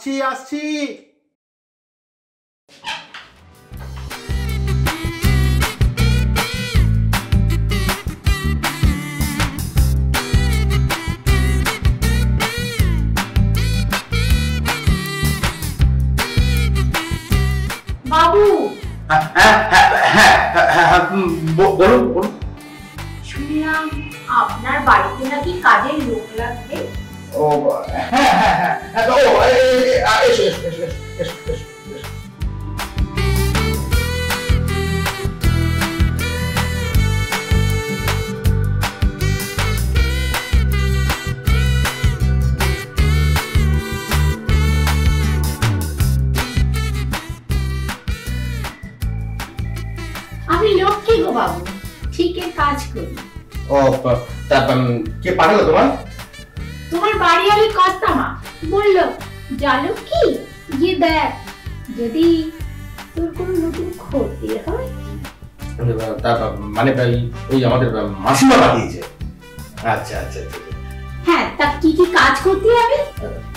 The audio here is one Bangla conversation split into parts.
আসছি আসছি। বাবু বলুন বলুন। শুনলাম আপনার বাড়িতে নাকি কাজের লোক লাগবে। ও হ্যাঁ হ্যাঁ হ্যাঁ, ও এসো এসো এসো এসো এসো। আমি লক্ষ্মী গো বাবু, ঠিকই কাজ করি। ও তা কে পাঠালো তোমার? তোমার বাড়িওয়ালি কর্তামা বললো, জানো কি গিয়ে দেখ যদি তোর কোনো নতুন ক্ষতি হয়। মানে ওই আমাদের মাসিমা পাঠিয়েছে। আচ্ছা আচ্ছা আচ্ছা। হ্যাঁ, তা কি কি কাজ করতে হবে?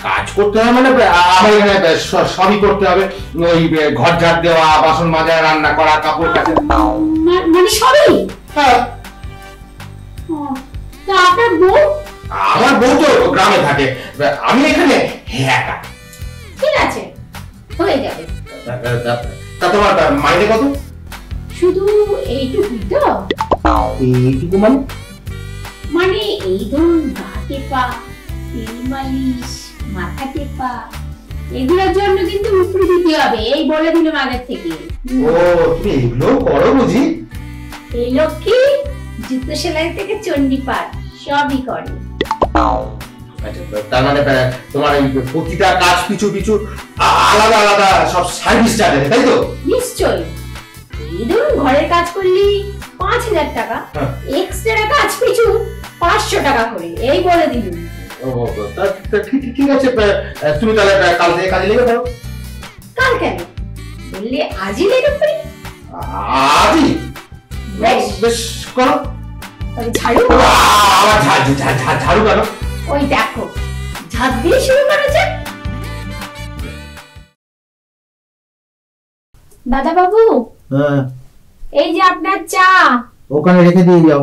কাজ করতে হবে মানে আমার এখানে সবই করতে হবে। ওই ঘর ঝাড় দেওয়া, বাসন মাজা, রান্না করা, কাপড় কাচা। মানে সবই? হ্যাঁ। তা আপনার বউ? আমার বউ তো গ্রামে থাকে, আমি এখানে একা। ঠিক আছে, হয়ে যাবে। তা তোমার মাইনে কত? শুধু এইটুকুই তো? এইটুকু মানে? মানে এই ধরুন গা টেপা, তেল মালিশ, মাথা টেপা, এগুলোর জন্য কিন্তু উপরে দিতে হবে, এই বলে দিলাম আগের থেকে। ও তুমি এগুলো করো বুঝি? এই লক্ষ্মী জুতো সেলাই থেকে চণ্ডীপাঠ সবই করে। তার মানে তোমার এই প্রতিটা কাজ পিছু পিছু আলাদা আলাদা সব সার্ভিস চার্জ আছে, তাই তো? নিশ্চয়ই। এই ধরুন ঘরের কাজ করলি 5,000 টাকা, এক্সট্রা কাজ পিছু 500 টাকা করে, এই বলে দিলুম। ও ঠিক আছে, তুমি তাহলে কাল থেকে কাজে লেগে পড়ো। কাল কেন বললে আজই লেগে পড়ি? আজই? বেশ করো। তবে ঝাড়ু? আবার ঝাড়ু কেন? ওই দেখো, ঝাড় দিয়ে শুরু করা যাক। দাদা বাবু, এই যে আপনার চা। ওখানে রেখে দিয়ে যাও।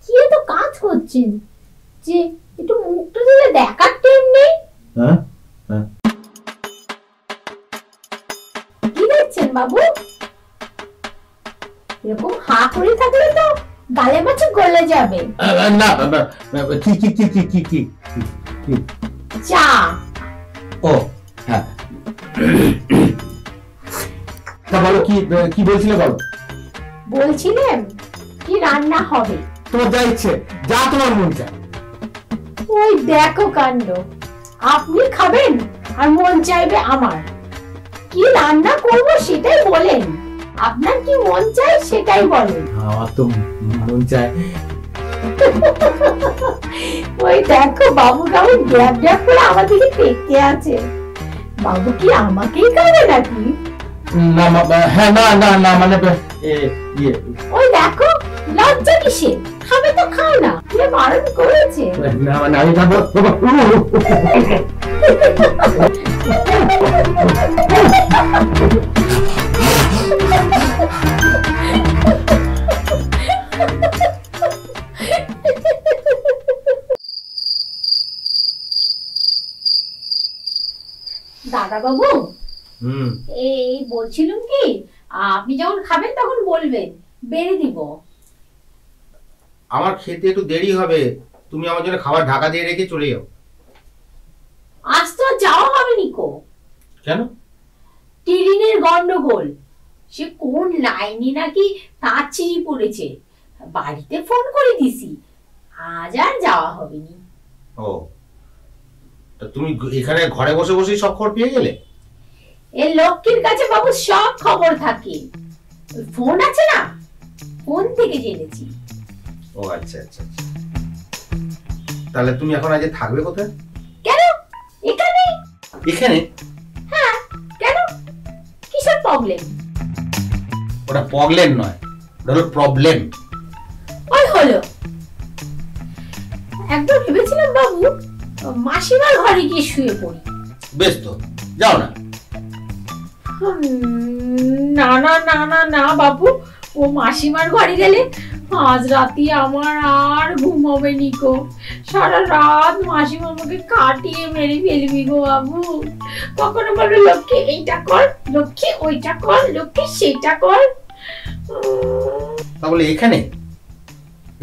কি এত কাজ করছেন যে একটু মুখটা দিলে দেখার টাইম নেই? কি দেখছেন বাবু? এরকম হা করে থাকলে তো গালে মাছে গলে যাবে। না কি কি কি কি কি কি কি চা। ও হ্যাঁ, তা বলো কি কি বলছিলে বলো। বলছিলেন কি রান্না হবে? তোমার যা ইচ্ছে, যা তোমার মন চায়। ওই দেখো কাণ্ড, আপনি খাবেন আর মন চাইবে আমার। কি রান্না করব সেটাই বলেন, আপনার কি মন চায় সেটাই বলেন। আমার তো মন চায়। ওই দেখো বাবু কেমন গ্যাপ গ্যাপ করে আমার দিকে দেখতে আছে। বাবু কি আমাকেই খাবে নাকি? না হ্যাঁ না না না মানে ওই দেখো, লজ্জা কিসের? খাবে তো খাও না, কে বারণ করেছে? না মানে আমি খাবো। দাদা বাবু, এই বলছিলাম কি, আপনি যখন খাবেন তখন বলবেন, বেড়ে দিব। আমার খেতে একটু দেরি হবে, তুমি আমার জন্য খাবার ঢাকা দিয়ে রেখে চলে যাও। আজ তো যাওয়া হবে নিকো। কেন? টিরিনের গন্ডগোল, সে কোন লাইনে নাকি তার চিনি পড়েছে, বাড়িতে ফোন করে দিছি, আজ আর যাওয়া হবে নি। ও, তা তুমি এখানে ঘরে বসে বসেই সব খবর পেয়ে গেলে? এই লক্ষ্মীর কাছে বাবু সব খবর থাকে, ফোন আছে না, ফোন থেকে জেনেছি। ও আচ্ছা আচ্ছা, তাহলে তুমি এখন আজ থাকবে কোথায়? কেন এখানে? এখানে? হ্যাঁ, কেন কিসের প্রবলেম? ওটা প্রবলেম নয়, ওটা হলো প্রবলেম। ওই হলো, একবার ভেবেছিলাম বাবু মাসিমার ঘরে গিয়ে শুয়ে পড়ি। বেশ তো, যাও না। না না না না না বাবু, ও মাসিমার ঘরে গেলে আজ রাতে আমার আর ঘুম হবে নি গো। সারা রাত মাসিমা আমাকে কাটিয়ে মেরে ফেলবি গো বাবু। কখনো বলবে লক্ষ্মী এইটা কর, লক্ষ্মী ওইটা কর, লক্ষ্মী সেটা কর। তাহলে এখানে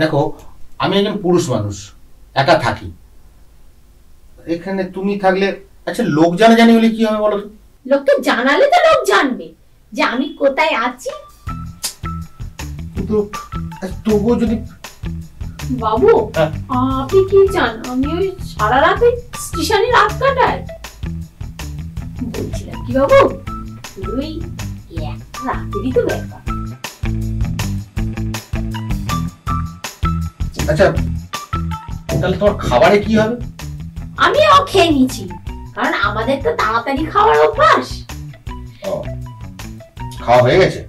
দেখো, আমি একজন পুরুষ মানুষ, একা থাকি। এখানে তুমি থাকলে, আচ্ছা লোক জানাজানি হলে কি হবে বলো তো? লোককে জানালে তো লোক জানবে যে আমি কোথায় আছি। কিন্তু তবুও যদি বাবু আপনি কি চান আমি ওই সারা রাত ওই স্টেশনে রাত কাটাই? বলছিলাম কি বাবু, ওই এক রাতেরই তো ব্যাপার। আচ্ছা তাহলে তোমার খাবারে কি হবে? আমিও খেয়ে নিয়েছি, কারণ আমাদের তো তাড়াতাড়ি খাওয়ার অভ্যাস। খাওয়া হয়ে গেছে?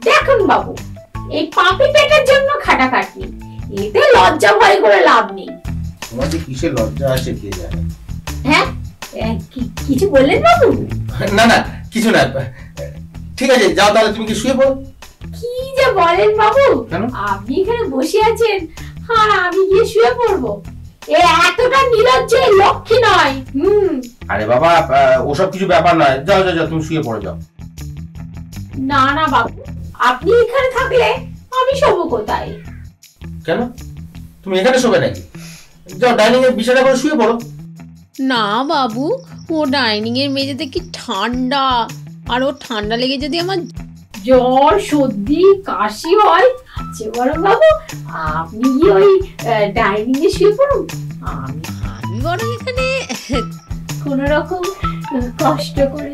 দেখুন বাবু, এই পাপি পেটের জন্য খাটাখাটনি, এতে লজ্জা ভয় করে লাভ নেই। তোমার যে কিসের লজ্জা আছে কে জানে। হ্যাঁ কিছু বললেন বাবু? না না কিছু না, ঠিক আছে যাও তাহলে, তুমি কি শুয়ে পড়ো। কি যে বলেন বাবু, কেন? আপনি এখানে বসে আছেন আর আমি গিয়ে শুয়ে পড়বো? এ এতটা নির্লজ্জ লক্ষ্মী নয়। আরে বাবা, ওসব কিছু ব্যাপার নয়, যাও যাও যাও, তুমি শুয়ে পড়ে যাও। না না বাবু, আপনি এখানে থাকলে আমি শোবো কোথায়? কেন, তুমি এখানে শোবে নাকি? যাও ডাইনিং এর বিছানা করে শুয়ে পড়ো। না বাবু, ও ডাইনিং এর মেঝেতে কি ঠান্ডা, আর ও ঠান্ডা লেগে যদি আমার জ্বর সর্দি কাশি হয়, আছে বরং বাবু আপনি গিয়ে ওই ডাইনিং এ শুয়ে পড়ুন, আমি বরং এখানে কোন রকম কষ্ট করে।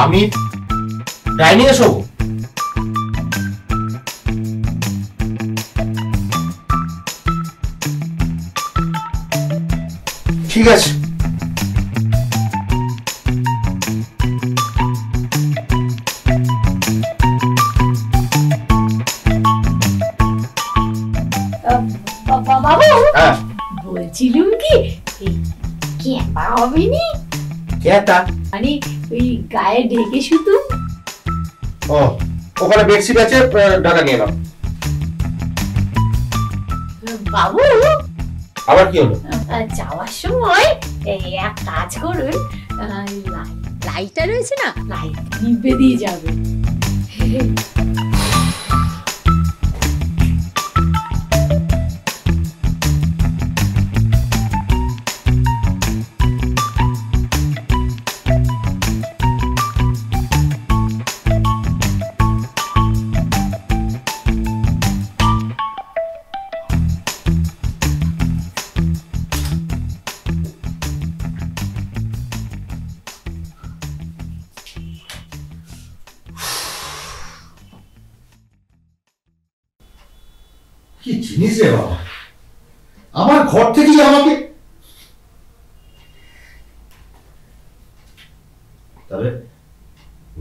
আমি ডাইনিং এ শোবো? ঠিক আছে। বাবু হ্যাঁ বলছিলাম কি, ক্যাপা হবে নি? কেটা? মানে ওই গায়ে ঢেকে শুতুম। ও ওখানে বেডশিট আছে, ঢাকা নিয়ে নাও। বাবু আবার কি হলো? যাওয়ার সময় এক কাজ করুন, লাইটটা রয়েছে না, লাইট নিভে দিয়ে যাবে। কি জিনিস রে বাবা, আমার ঘর থেকেই আমাকে। তবে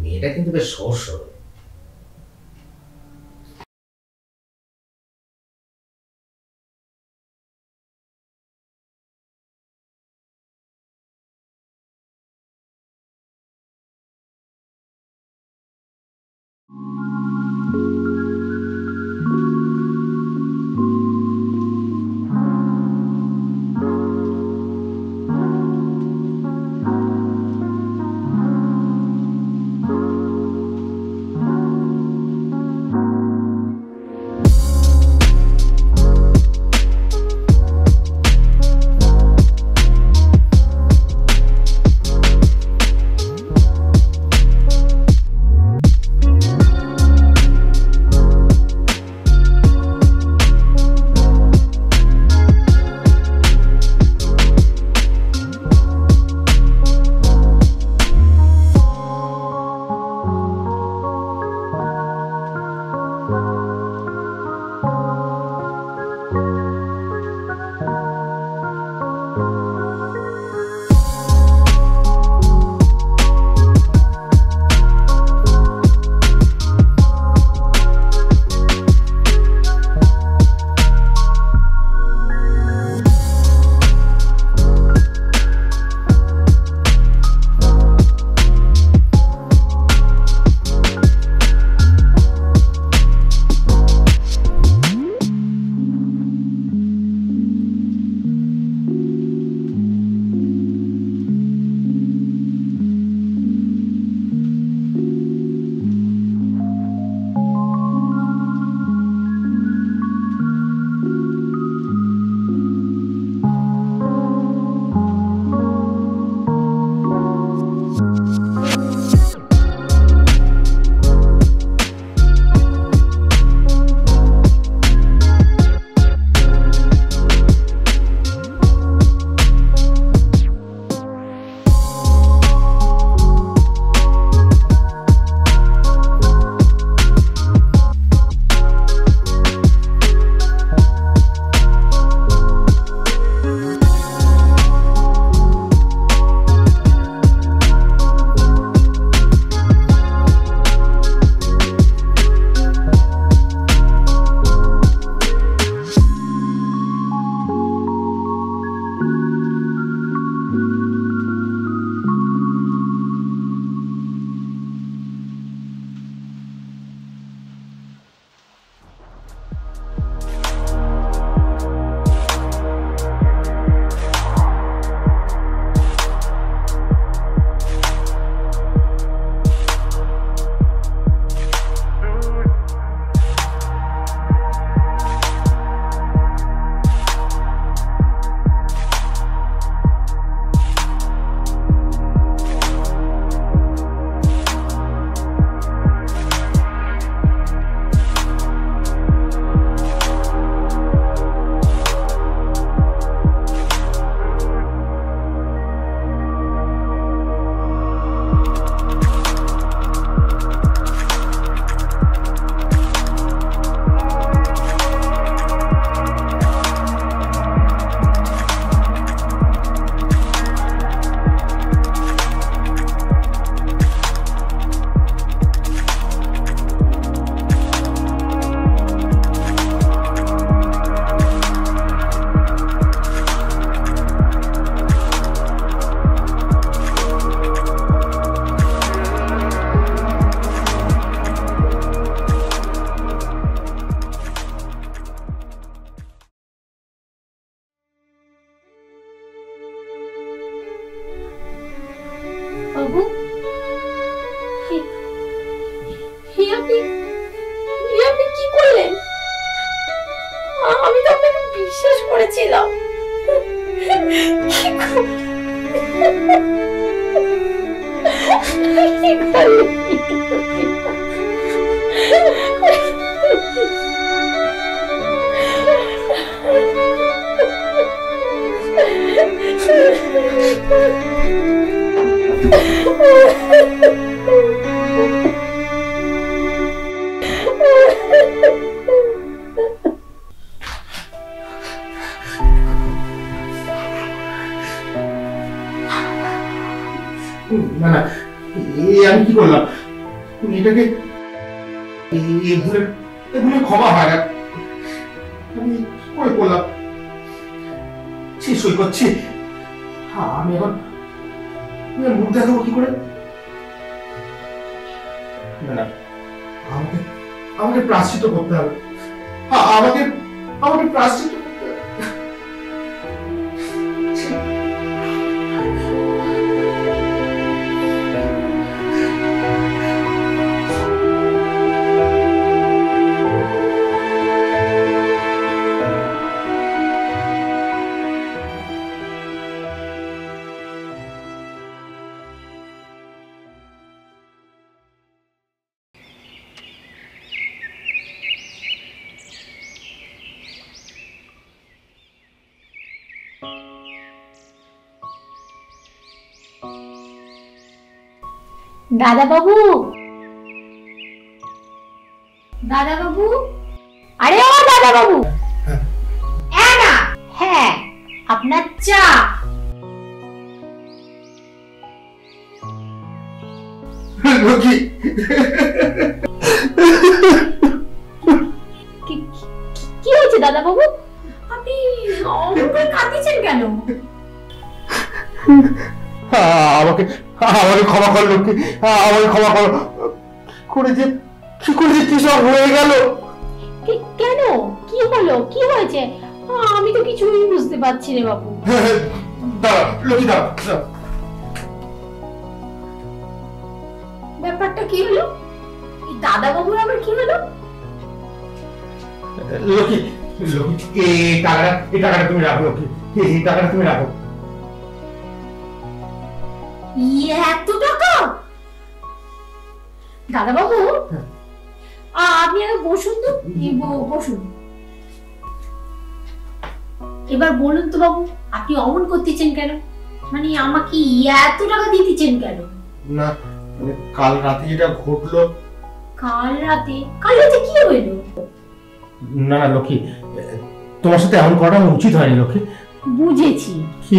মেয়েটা কিন্তু বেশ সহজ সরল। না না, আমি কি করলাম? এটাকে এগুলো ক্ষমা হয় না। আমি কি করে করলাম? সই করছি। আমি এখন মুখ দেখাবো কি করে? না না, আমাকে আমাকে প্রায়শ্চিত্ত করতে হবে। আমাকে আমাকে প্রায়শ্চিত্ত করতে হবে। দাদা বাবু, দাদা বাবু, আরে ও দাদা বাবু, না হ্যাঁ আপনার চা। লক্ষ্মী, কি হয়েছে দাদা বাবু? আপনি অমন করে কাঁদছেন কেন? আমাকে আমাকে ক্ষমা কর লক্ষ্মী, আমাকে ক্ষমা কর। করে যে কি করে যে কি সব হয়ে গেল। কেন? কি হলো? কি হয়েছে? আমি তো কিছুই বুঝতে পারছি রে বাবু। দাঁড়া লক্ষ্মী, দাঁড়া। ব্যাপারটা কি হলো? দাদা বাবুর আবার কি হলো? লক্ষ্মী, লক্ষ্মী, এই টাকাটা তুমি রাখো লক্ষ্মী, এই টাকাটা তুমি রাখো। এত টাকা? দাদা বাবু, আপনি আগে বসুন তো। বসুন। এবার বলুন তো বাবু, আপনি অমন করতেছেন কেন? মানে আমাকে এত টাকা দিতেছেন কেন? না, মানে কাল রাতে যেটা ঘটলো। কাল রাতে কি হইলো? না না লক্ষ্মী, তোমার সাথে এমন করাটা আমার উচিত হয়নি লক্ষ্মী। বুঝেছি, কি?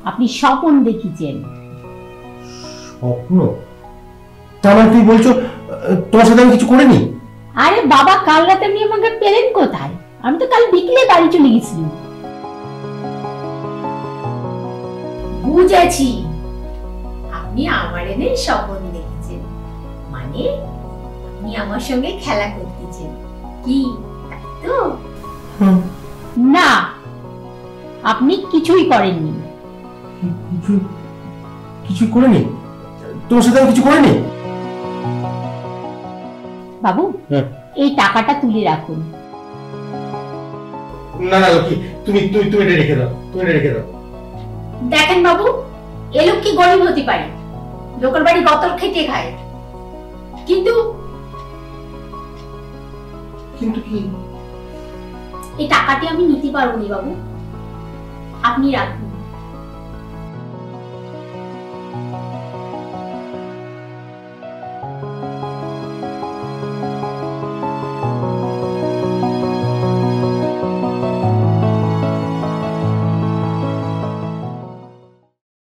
আপনি স্বপ্ন দেখেছেন। স্বপ্ন? তার মানে তুই বলছো তোমার সাথে আমি কিছু করিনি? আরে বাবা, কাল রাতে আপনি আমাকে পেলেন কোথায়? আমি তো কাল বিকেলে বাড়ি চলে গেছিলাম। বুঝেছি, আপনি আমার এনে স্বপ্ন দেখেছেন, মানে আপনি আমার সঙ্গে খেলা করতেছেন কি, তাই তো? না, আপনি কিছুই করেননি। কিছু করিনি? তোমার সাথে আমি কিছু করিনি? বাবু, এই টাকাটা তুলে রাখুন। না না লক্ষ্মী, তুমি তুমি তুমি এটা রেখে দাও, তুমি এটা রেখে দাও। দেখেন বাবু, এ লোক কি গরিব হতে পারে, লোকের বাড়ি গতর খেটে খায়, কিন্তু কিন্তু কি? এই টাকাটি আমি নিতে পারবো না বাবু, আপনি রাখুন।